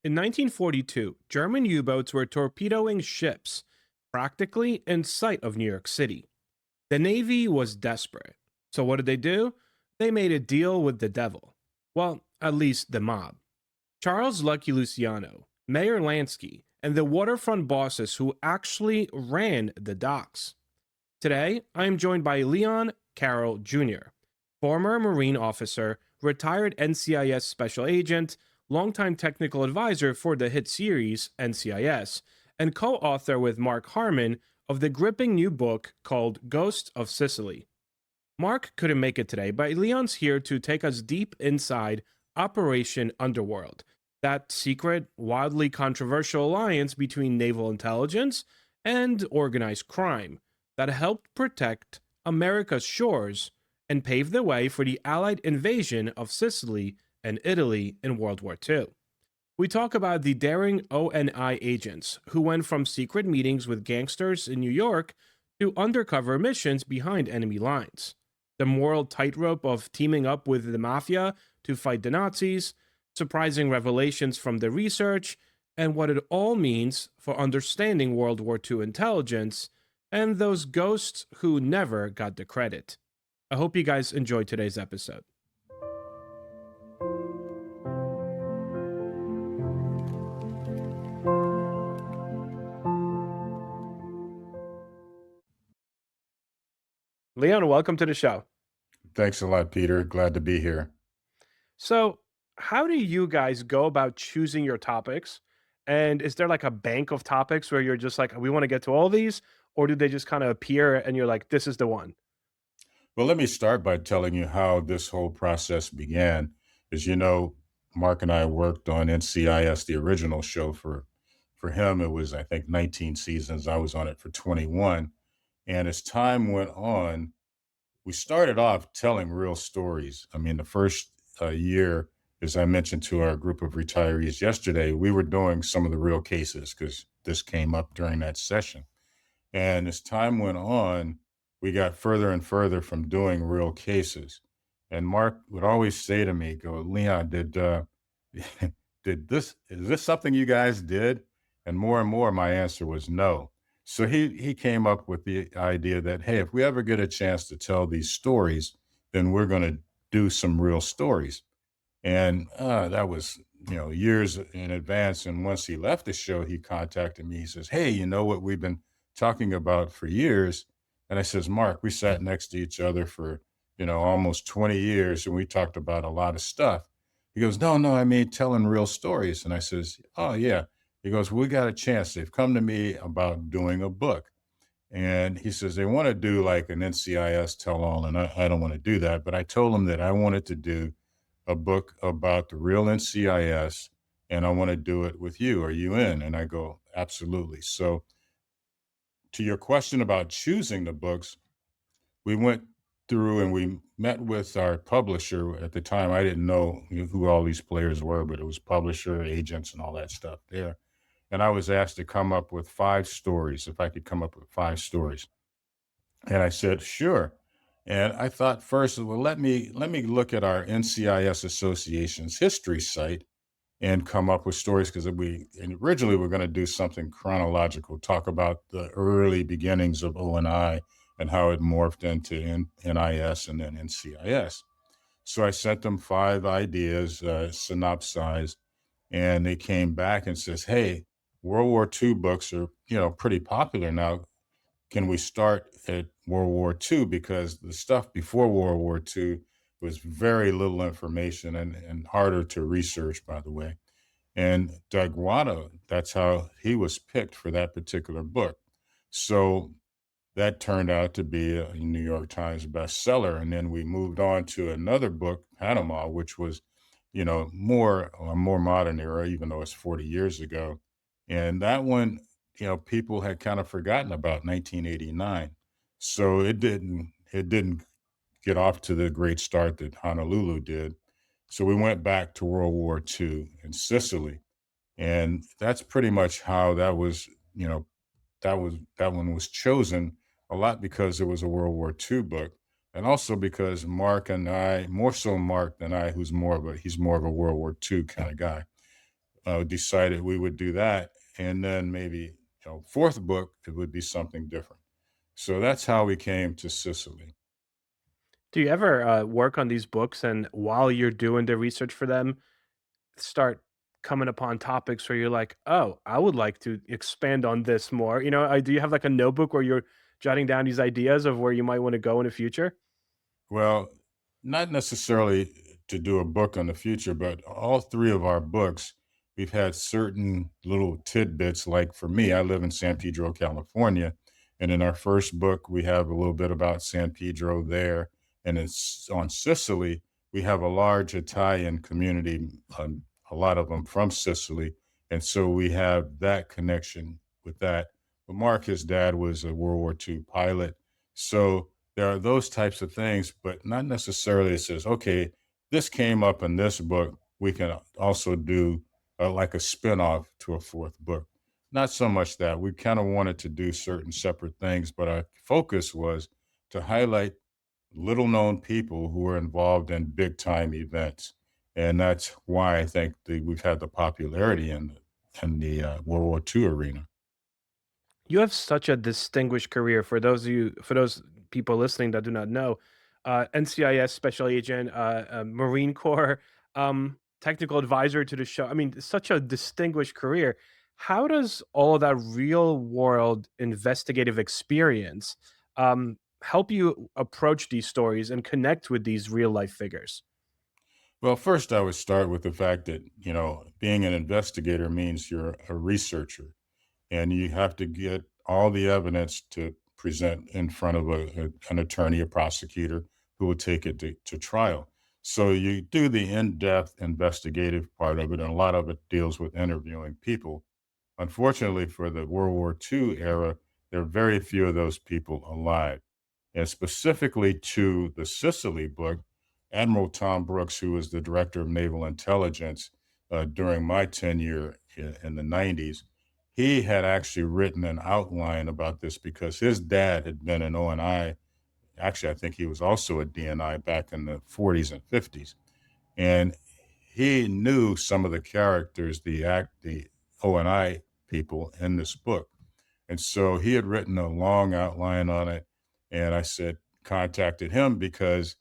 In 1942, German U boats were torpedoing ships, practically in sight of New York City. The Navy was desperate. So, what did they do? They made a deal with the devil. Well, at least the mob. Charles Lucky Luciano, Mayor Lansky, and the waterfront bosses who actually ran the docks. Today, I am joined by Leon Carroll Jr., former Marine officer, retired NCIS Special Agent, longtime technical advisor for the hit series NCIS, and co author with Mark Harmon of the gripping new book called Ghosts of Sicily. Mark couldn't make it today, but Leon's here to take us deep inside Operation Underworld, that secret, wildly controversial alliance between naval intelligence and organized crime that helped protect America's shores and pave the way for the Allied invasion of Sicily and Italy in World War II. We talk about the daring ONI agents who went from secret meetings with gangsters in New York to undercover missions behind enemy lines, the moral tightrope of teaming up with the mafia to fight the Nazis, surprising revelations from the research, and what it all means for understanding World War II intelligence and those ghosts who never got the credit. I hope you guys enjoyed today's episode. Leon, welcome to the show. Thanks a lot, Peter. Glad to be here. So, how do you guys go about choosing your topics? And is there like a bank of topics where you're just like, we want to get to all these? Or do they just kind of appear and you're like, this is the one? Well, let me start by telling you how this whole process began. As you know, Mark and I worked on NCIS, the original show. For him, it was, I think, 19 seasons. I was on it for 21. And as time went on, we started off telling real stories. I mean, the first year, as I mentioned to our group of retirees yesterday, we were doing some of the real cases because this came up during that session. And as time went on, we got further and further from doing real cases. And Mark would always say to me, "Go, Leon, did this? Is this something you guys did?" And more, my answer was no. So he came up with the idea that, hey, if we ever get a chance to tell these stories, then we're going to do some real stories. And that was, years in advance. And once he left the show, he contacted me. He says, "Hey, you know what we've been talking about for years?" And I says, "Mark, we sat next to each other for, almost 20 years and we talked about a lot of stuff." He goes, "No, no, I mean telling real stories." And I says, "Oh, yeah." He goes, "We got a chance. They've come to me about doing a book." And he says, "They want to do like an NCIS tell all. And I don't want to do that. But I told him that I wanted to do a book about the real NCIS, and I want to do it with you. Are you in?" And I go, "Absolutely." So, to your question about choosing the books, we went through and we met with our publisher. At the time, I didn't know who all these players were, but it was publisher, agents, and all that stuff there. And I was asked to come up with 5 stories, if I could come up with 5 stories. And I said, "Sure." And I thought first, well, let me look at our NCIS Association's history site and come up with stories because and originally we're going to do something chronological, talk about the early beginnings of ONI and how it morphed into NIS and then NCIS. So I sent them 5 ideas, synopsized, and they came back and says, "Hey, World War II books are pretty popular now. Can we start at World War II? Because the stuff before World War II was very little information and harder to research, by the way." And Doug Watto, that's how he was picked for that particular book. So that turned out to be a New York Times bestseller. And then we moved on to another book, Panama, which was, more a more modern era, even though it's 40 years ago. And that one, people had kind of forgotten about 1989. So it didn't get off to the great start that Honolulu did. So we went back to World War II in Sicily. And that's pretty much how that one was chosen, a lot because it was a World War II book, and also because Mark and I, more so Mark than I, he's more of a World War II kind of guy. decided we would do that, and then maybe fourth book it would be something different. So that's how we came to Sicily. Do you ever work on these books and while you're doing the research for them, start coming upon topics where you're like, "Oh, I would like to expand on this more." Do you have like a notebook where you're jotting down these ideas of where you might want to go in the future? Well, not necessarily to do a book on the future, but all three of our books, we've had certain little tidbits. Like for me, I live in San Pedro, California. And in our first book, we have a little bit about San Pedro there. And it's on Sicily. We have a large Italian community, a lot of them from Sicily. And so we have that connection with that. But Mark, his dad was a World War II pilot. So there are those types of things, but not necessarily it says, okay, this came up in this book. We can also do like a spinoff to a fourth book. Not so much that we kind of wanted to do certain separate things, but our focus was to highlight little known people who were involved in big time events. And that's why I think we've had the popularity in the World War II arena. You have such a distinguished career. For those people listening that do not know, NCIS Special Agent, Marine Corps, technical advisor to the show. I mean, such a distinguished career. How does all of that real world investigative experience help you approach these stories and connect with these real life figures? Well, first, I would start with the fact that, being an investigator means you're a researcher and you have to get all the evidence to present in front of an attorney, a prosecutor who will take it to trial. So you do the in depth investigative part of it, and a lot of it deals with interviewing people. Unfortunately, for the World War II era, there are very few of those people alive. And specifically to the Sicily book, Admiral Tom Brooks, who was the director of naval intelligence during my tenure in the 90s, he had actually written an outline about this because his dad had been an ONI. Actually, I think he was also a DNI back in the 40s and 50s. And he knew some of the characters, the ONI people in this book. And so he had written a long outline on it. And I said, contacted him because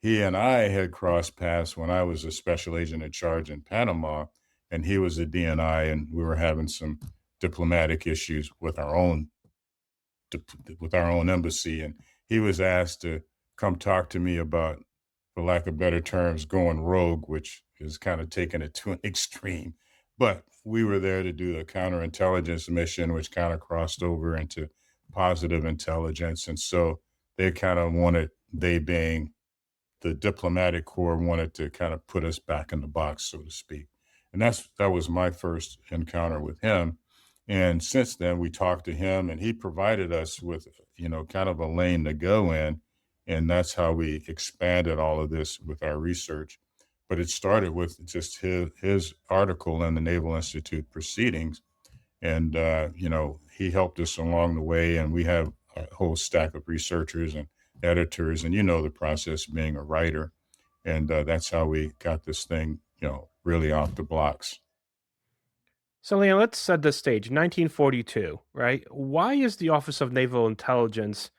he and I had crossed paths when I was a special agent in charge in Panama, and he was a DNI, and we were having some diplomatic issues with our own embassy. And he was asked to come talk to me about, for lack of better terms, going rogue, which is kind of taking it to an extreme. But we were there to do a counterintelligence mission, which kind of crossed over into positive intelligence. And so they kind of wanted, they being the diplomatic corps, wanted to kind of put us back in the box, so to speak. And that was my first encounter with him. And since then, we talked to him, and he provided us with, kind of a lane to go in. And that's how we expanded all of this with our research. But it started with just his article in the Naval Institute Proceedings. And, he helped us along the way. And we have a whole stack of researchers and editors. And you know the process being a writer. And that's how we got this thing, really off the blocks. So, Leon, let's set the stage. 1942, right? Why is the Office of Naval Intelligence,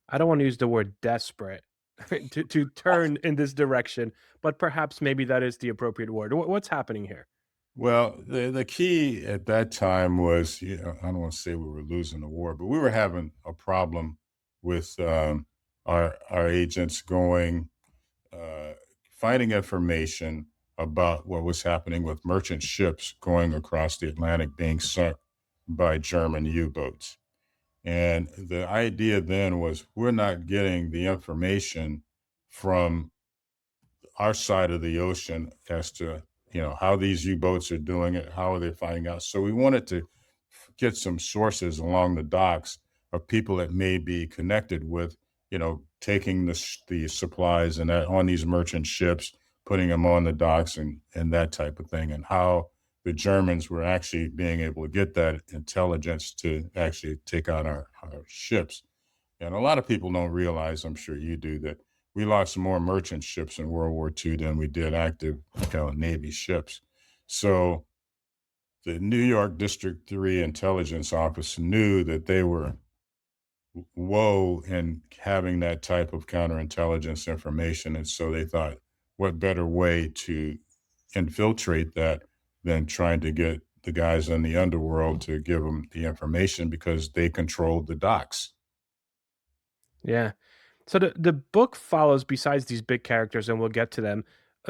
I don't want to use the word desperate, to turn in this direction, but perhaps maybe that is the appropriate word. What's happening here? Well, the key at that time was, I don't want to say we were losing the war, but we were having a problem with our agents going, uh, finding information about what was happening with merchant ships going across the Atlantic being sunk by German U-boats. And the idea then was we're not getting the information from our side of the ocean as to how these U-boats are doing it, how are they finding out. So we wanted to get some sources along the docks of people that may be connected with taking the supplies and that on these merchant ships, putting them on the docks and that type of thing, and how the Germans were actually being able to get that intelligence to actually take out our ships. And a lot of people don't realize, I'm sure you do, that we lost more merchant ships in World War II than we did active, Navy ships. So the New York District 3 Intelligence Office knew that they were woe in having that type of counterintelligence information. And so they thought, what better way to infiltrate that than trying to get the guys in the underworld to give them the information because they controlled the docks. Yeah. So the book follows, besides these big characters, and we'll get to them,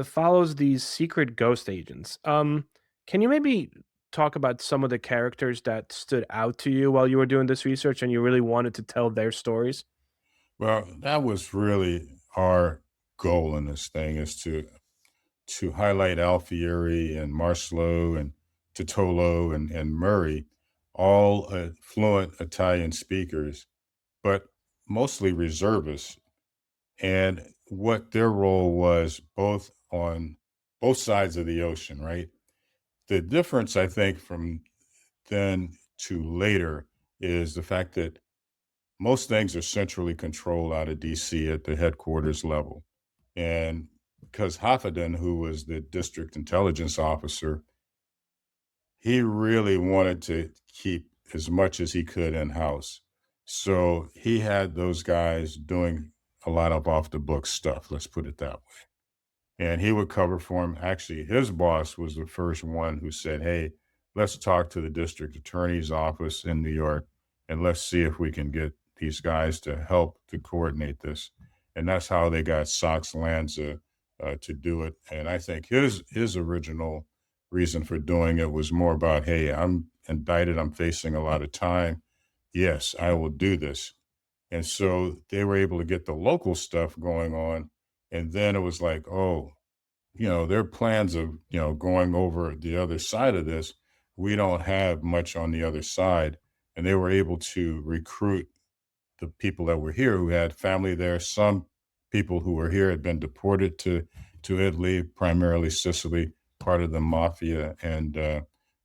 follows these secret ghost agents. Can you maybe talk about some of the characters that stood out to you while you were doing this research and you really wanted to tell their stories? Well, that was really our goal in this thing is to highlight Alfieri and Marslow and Totolo and Murray, all fluent Italian speakers, but mostly reservists, and what their role was both on both sides of the ocean, right? The difference, I think, from then to later is the fact that most things are centrally controlled out of DC at the headquarters level. And because Hafeden, who was the district intelligence officer, he really wanted to keep as much as he could in house. So he had those guys doing a lot of off the book stuff, let's put it that way. And he would cover for him. Actually, his boss was the first one who said, "Hey, let's talk to the district attorney's office in New York and let's see if we can get these guys to help to coordinate this." And that's how they got Sox Lanza to do it. And I think his original reason for doing it was more about, "Hey, I'm indicted. I'm facing a lot of time. Yes, I will do this." And so they were able to get the local stuff going on. And then it was like, oh, their plans of, going over the other side of this, we don't have much on the other side. And they were able to recruit the people that were here who had family there. Some people who were here had been deported to Italy, primarily Sicily, part of the mafia, and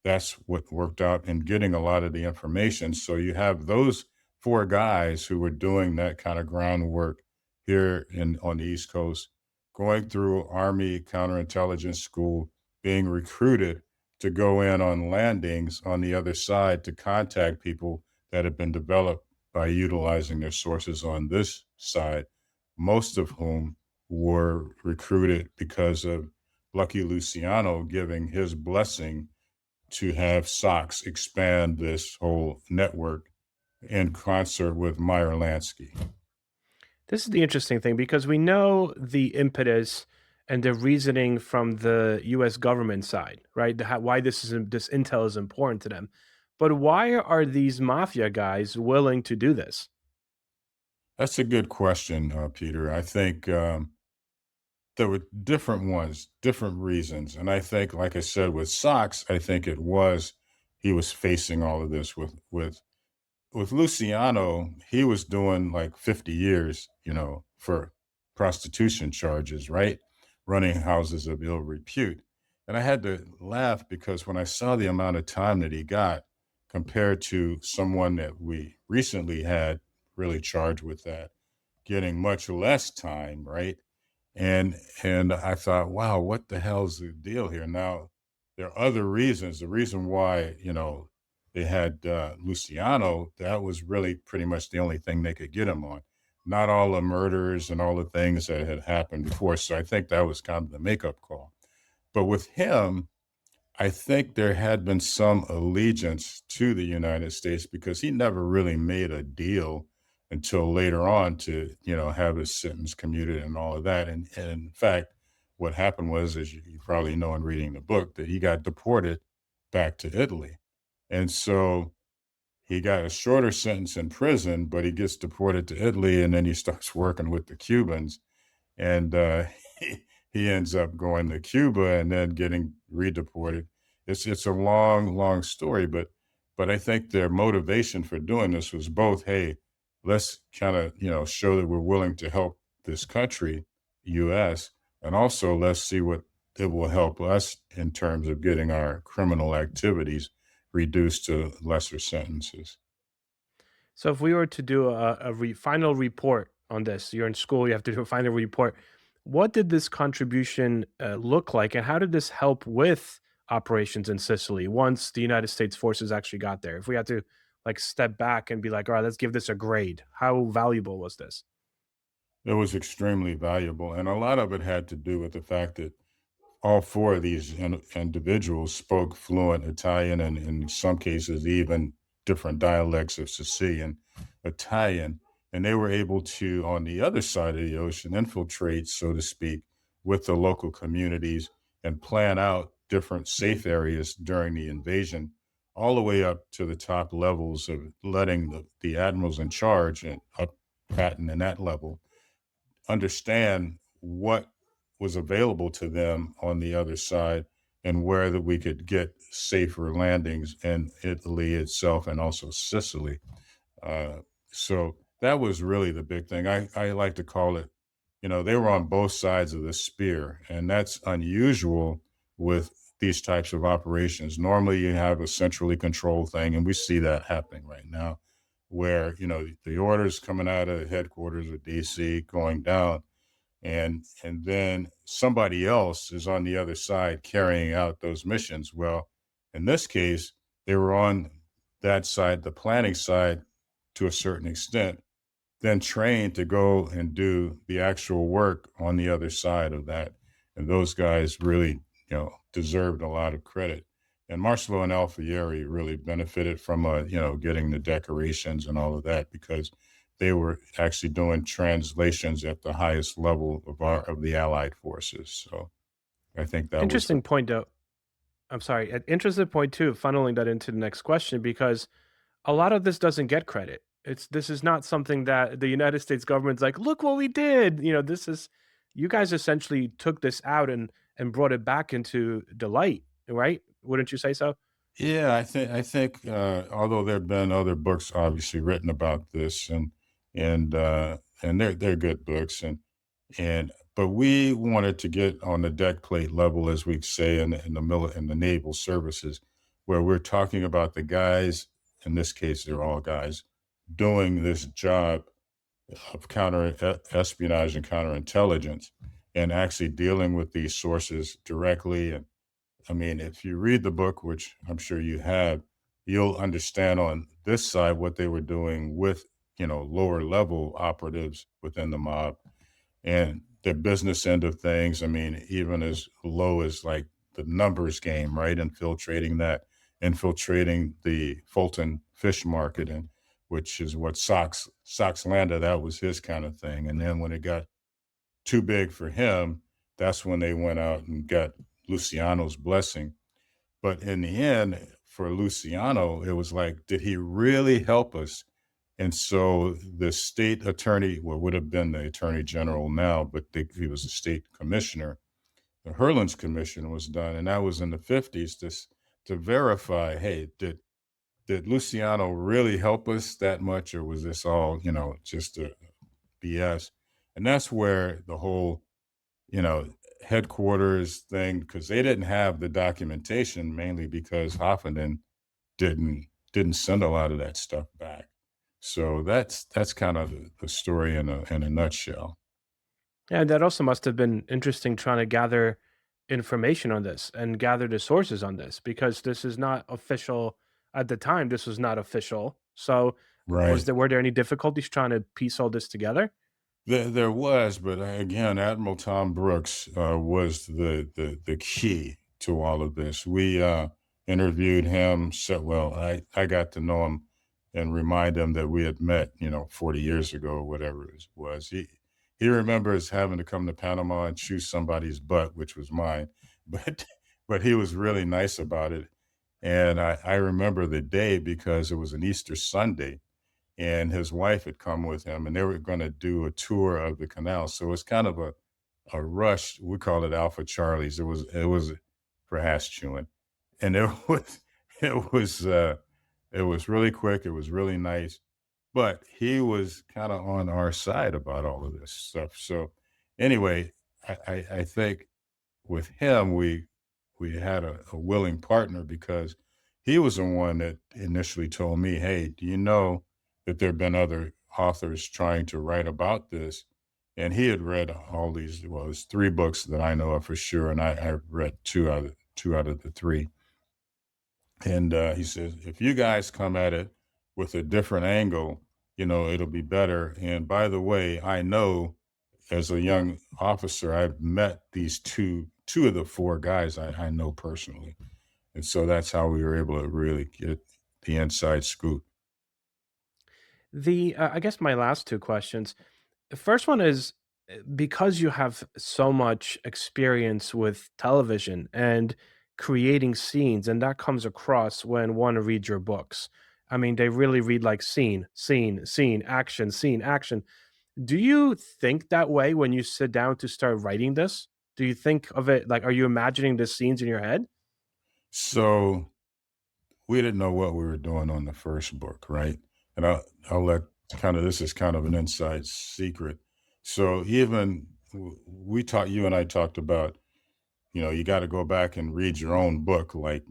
that's what worked out in getting a lot of the information. So you have those four guys who were doing that kind of groundwork here in on the East Coast, going through Army counterintelligence school, being recruited to go in on landings on the other side to contact people that have been developed by utilizing their sources on this side, most of whom were recruited because of Lucky Luciano giving his blessing to have Sox expand this whole network in concert with Meyer Lansky. This is the interesting thing because we know the impetus and the reasoning from the U.S. government side, right? Why this intel is important to them, but why are these mafia guys willing to do this? That's a good question, Peter. I think there were different ones, different reasons. And I think, like I said, with Sox, I think it was he was facing all of this with Luciano, he was doing like 50 years, for prostitution charges, right? Running houses of ill repute. And I had to laugh because when I saw the amount of time that he got compared to someone that we recently had really charged with that, getting much less time, right? And I thought, wow, what the hell's the deal here? Now, there are other reasons. The reason why, they had Luciano, that was really pretty much the only thing they could get him on. Not all the murders and all the things that had happened before. So I think that was kind of the makeup call. But with him, I think there had been some allegiance to the United States because he never really made a deal until later on to, have his sentence commuted and all of that. And in fact, what happened was, as you probably know in reading the book, that he got deported back to Italy. And so he got a shorter sentence in prison, but he gets deported to Italy and then he starts working with the Cubans and he ends up going to Cuba and then getting redeported. It's a long, long story, but I think their motivation for doing this was both, hey, let's kind of show that we're willing to help this country, U.S., and also let's see what it will help us in terms of getting our criminal activities reduced to lesser sentences. So if we were to do a final report on this, you're in school, you have to do a final report. What did this contribution look like, and how did this help with operations in Sicily once the United States forces actually got there? If we had to like step back and be like, all right, let's give this a grade. How valuable was this? It was extremely valuable, and a lot of it had to do with the fact that all four of these individuals spoke fluent Italian and in some cases even different dialects of Sicilian Italian. And they were able to, on the other side of the ocean, infiltrate, so to speak, with the local communities and plan out different safe areas during the invasion, all the way up to the top levels of letting the admirals in charge and up Patton and that level understand what was available to them on the other side and where that we could get safer landings in Italy itself and also Sicily. Uh, so that was really the big thing. I like to call it, they were on both sides of the spear, and that's unusual with these types of operations. Normally, you have a centrally controlled thing, and we see that happening right now, where the orders coming out of headquarters of DC going down, and then somebody else is on the other side carrying out those missions. Well, in this case, they were on that side, the planning side, to a certain extent, then trained to go and do the actual work on the other side of that. And those guys really, deserved a lot of credit. And Marcelo and Alfieri really benefited from, getting the decorations and all of that because they were actually doing translations at the highest level of the Allied forces. So I think that was Interesting point, though. I'm sorry. An interesting point too, funneling that into the next question, because a lot of this doesn't get credit. This is not something that the United States government's like, look what we did. This is you guys essentially took this out and brought it back into the light, right? Wouldn't you say so? Yeah, I think although there have been other books obviously written about this, and they're good books, and but we wanted to get on the deck plate level, as we say in the naval services, where we're talking about the guys. In this case, they're all guys doing this job of counter espionage and counterintelligence, and actually dealing with these sources directly. And I mean, if you read the book, which I'm sure you have, you'll understand on this side what they were doing with, lower level operatives within the mob and the business end of things. I mean, even as low as like the numbers game, right? Infiltrating the Fulton fish market, and which is what Sox landed. That was his kind of thing. And then when it got too big for him, that's when they went out and got Luciano's blessing. But in the end, for Luciano, it was like, did he really help us? And so the state attorney, well, would have been the attorney general now, but he was a state commissioner. The Hurlins Commission was done, and that was in the 50s to verify, hey, did Luciano really help us that much, or was this all, just a BS? And that's where the whole you know, headquarters thing because they didn't have the documentation mainly because Hoffenden didn't send a lot of that stuff back. So that's kind of the story in a nutshell. Yeah, that also must have been interesting trying to gather information on this and gather the sources on this because this is not official at the time. This was not official. So, Right. were there any difficulties trying to piece all this together? There was, but again, Admiral Tom Brooks was the key to all of this. We interviewed him. So, well, I got to know him and remind him that we had met, 40 years ago or whatever it was. He remembers having to come to Panama and chew somebody's butt, which was mine, but but he was really nice about it. And I remember the day because it was an Easter Sunday and his wife had come with him and they were going to do a tour of the canal. So it's kind of a rush. We call it Alpha Charlie's. It was for hash chewing. And it was it was uh it was really quick. It was really nice. But he was kind of on our side about all of this stuff. So anyway, I think with him, we had a willing partner because he was the one that initially told me, "Hey, do you know that there have been other authors trying to write about this?" And he had read all these. Well, there's three books that I know of for sure, and I read two two out of the three. And he says, if you guys come at it with a different angle, it'll be better. And by the way, I know as a young officer, I've met these two of the four guys I know personally. And so that's how we were able to really get the inside scoop. I guess my last two questions. The first one is because you have so much experience with television and creating scenes, and that comes across when one reads your books. I mean, they really read like scene, scene, scene, action. Do you think that way when you sit down to start writing this? Do you think of it like, are you imagining the scenes in your head? So we didn't know what we were doing on the first book, right? And I'll let this is kind of an inside secret. So even we talked, you and I talked about, you got to go back and read your own book. Like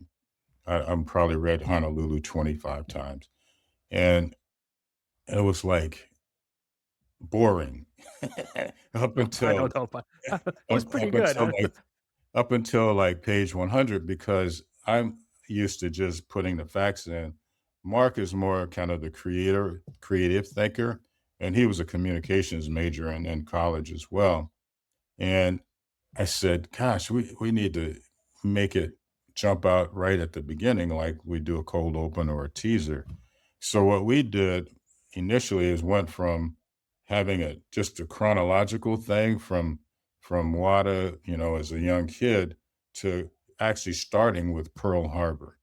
I'm probably read Honolulu 25 times. And it was like boring up I until don't know, but it was up, pretty up good. until like up until like page 100 because I'm used to just putting the facts in. Mark is more kind of the creative thinker, and he was a communications major in college as well. And I said, gosh, we need to make it jump out right at the beginning, like we do a cold open or a teaser. So what we did initially is went from having just a chronological thing from Wada, as a young kid to actually starting with Pearl Harbor.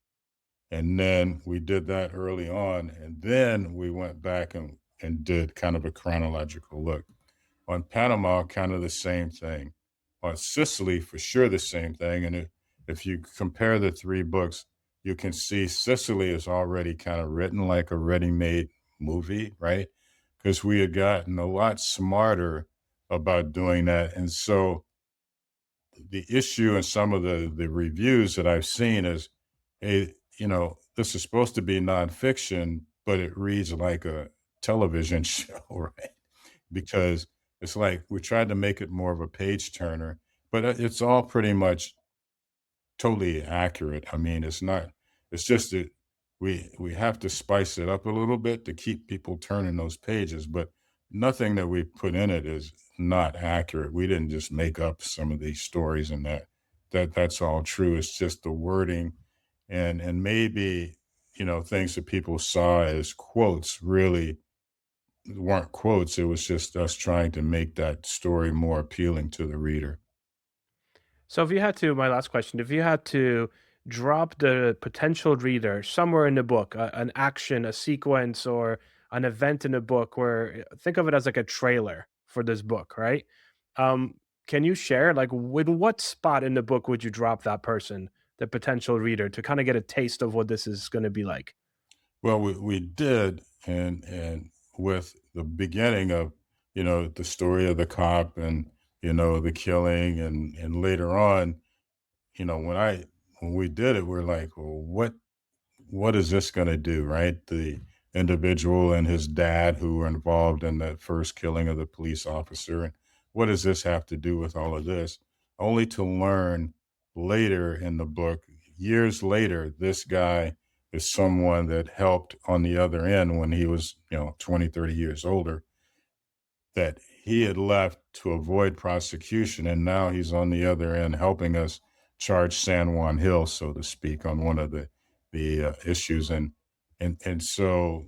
And then we did that early on. And then we went back and did kind of a chronological look. On Panama, kind of the same thing. On Sicily, for sure, the same thing. And if you compare the three books, you can see Sicily is already kind of written like a ready made movie, right? Because we had gotten a lot smarter about doing that. And so the issue in some of the reviews that I've seen is, hey, this is supposed to be nonfiction, but it reads like a television show, right? Because it's like we tried to make it more of a page turner, but it's all pretty much totally accurate. I mean, it's not. It's just that we have to spice it up a little bit to keep people turning those pages, but nothing that we put in it is not accurate. We didn't just make up some of these stories and that's all true. It's just the wording and maybe things that people saw as quotes really weren't quotes. It was just us trying to make that story more appealing to the reader. So if you had to, my last question, if you had to drop the potential reader somewhere in the book, an action, a sequence, or an event in the book where think of it as like a trailer for this book, right? Um, can you share like with what spot in the book would you drop that person, the potential reader, to kind of get a taste of what this is going to be like? Well, we did, and with the beginning of the story of the cop and the killing and later on, when we did it, we're like, well, what is this going to do, right? The individual and his dad who were involved in that first killing of the police officer. And what does this have to do with all of this? Only to learn later in the book, years later, this guy is someone that helped on the other end when he was, 20, 30 years older, that he had left to avoid prosecution. And now he's on the other end helping us charge San Juan Hill, so to speak, on one of the issues. And so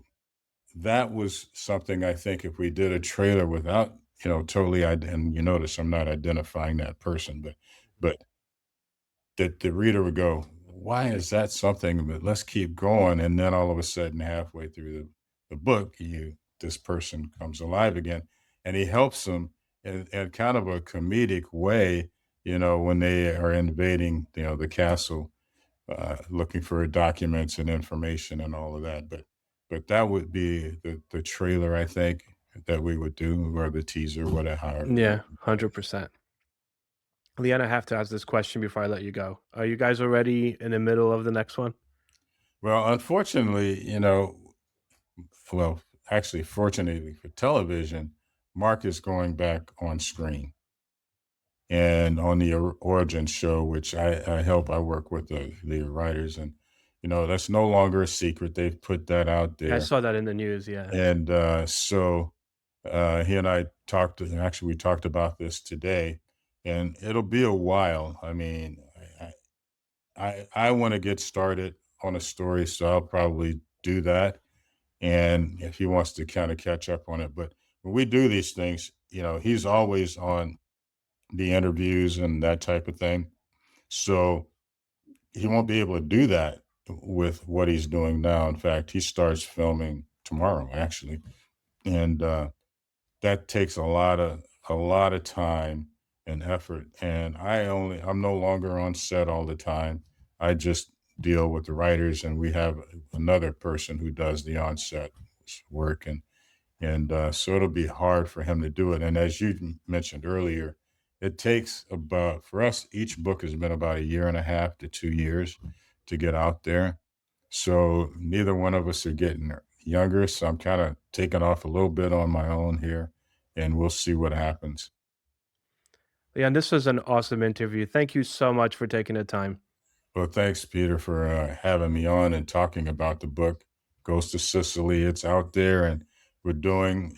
that was something I think if we did a trailer without, totally, and you notice I'm not identifying that person, but that the reader would go, why is that something? But let's keep going. And then all of a sudden, halfway through the book, this person comes alive again and he helps them in kind of a comedic way, when they are invading, the castle, looking for documents and information and all of that. But that would be the trailer, I think, that we would do, or the teaser, whatever, however you Yeah, want to look at it. 100%. Leanne, I have to ask this question before I let you go. Are you guys already in the middle of the next one? Well, unfortunately, well, actually, fortunately for television, Mark is going back on screen. and on the Origin show, which I work with the writers, and that's no longer a secret. They've put that out Yeah, I there, saw that in the news. Yeah. and so he and I talked. Actually, we talked about this today, and it'll be a while. I mean, I want to get started on a story, so I'll probably do that. And if he wants to kind of catch up on it, but when we do these things, he's always on the interviews and that type of thing. So he won't be able to do that with what he's doing now. In fact, he starts filming tomorrow, actually, and that takes a lot of time and effort. And I'm no longer on set all the time. I just deal with the writers, and we have another person who does the on-set work, and so it'll be hard for him to do it. And as you mentioned earlier, it takes about for us each book has been about a year and a half to 2 years to get out there. So neither one of us are getting younger. So I'm kind of taking off a little bit on my own here, and we'll see what happens. Yeah, and this was an awesome interview. Thank you so much for taking the time. Well, thanks, Peter, for having me on and talking about the book, Ghosts of Sicily. It's out there, and we're doing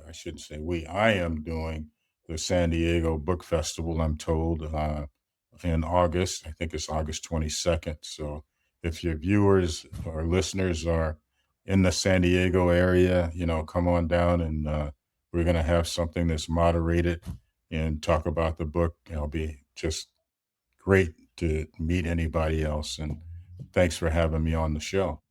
I shouldn't say we, I am doing the San Diego Book Festival, I'm told, in August. I think it's August 22nd. So if your viewers or listeners are in the San Diego area, come on down, and we're going to have something that's moderated and talk about the book. It'll be just great to meet anybody else. And thanks for having me on the show.